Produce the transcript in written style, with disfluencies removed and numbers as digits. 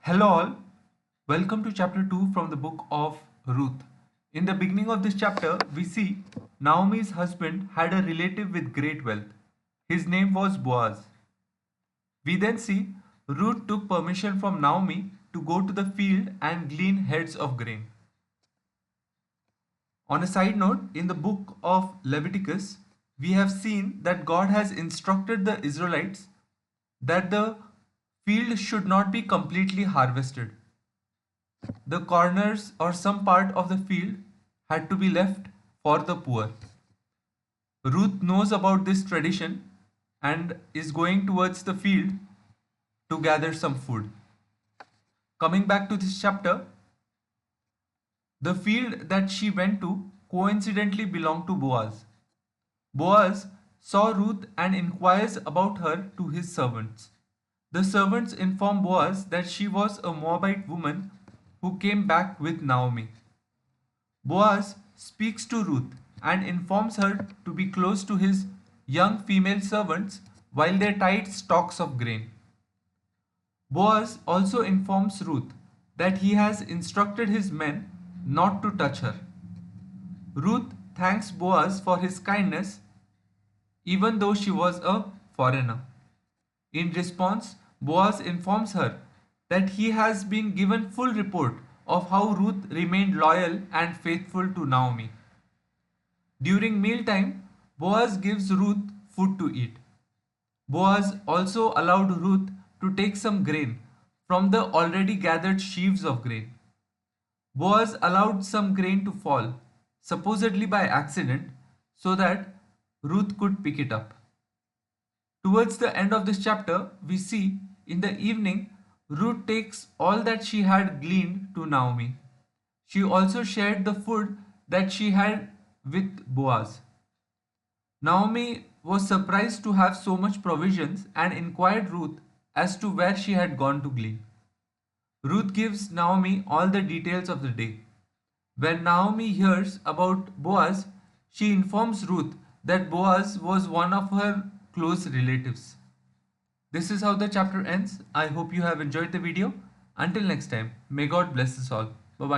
Hello, all. Welcome to chapter 2 from the book of Ruth. In the beginning of this chapter, we see Naomi's husband had a relative with great wealth. His name was Boaz. We then see Ruth took permission from Naomi to go to the field and glean heads of grain. On a side note, in the book of Leviticus, we have seen that God has instructed the Israelites that the field should not be completely harvested. The corners or some part of the field had to be left for the poor. Ruth knows about this tradition and is going towards the field to gather some food. Coming back to this chapter, the field that she went to coincidentally belonged to Boaz. Boaz saw Ruth and inquires about her to his servants. The servants inform Boaz that she was a Moabite woman who came back with Naomi. Boaz speaks to Ruth and informs her to be close to his young female servants while they tied stalks of grain. Boaz also informs Ruth that he has instructed his men not to touch her. Ruth thanks Boaz for his kindness even though she was a foreigner. In response, Boaz informs her that he has been given full report of how Ruth remained loyal and faithful to Naomi. During mealtime, Boaz gives Ruth food to eat. Boaz also allowed Ruth to take some grain from the already gathered sheaves of grain. Boaz allowed some grain to fall, supposedly by accident, so that Ruth could pick it up. Towards the end of this chapter, we see in the evening, Ruth takes all that she had gleaned to Naomi. She also shared the food that she had with Boaz. Naomi was surprised to have so much provisions and inquired Ruth as to where she had gone to glean. Ruth gives Naomi all the details of the day. When Naomi hears about Boaz, she informs Ruth that Boaz was one of her close relatives. This is how the chapter ends. I hope you have enjoyed the video. Until next time, may God bless us all. Bye bye.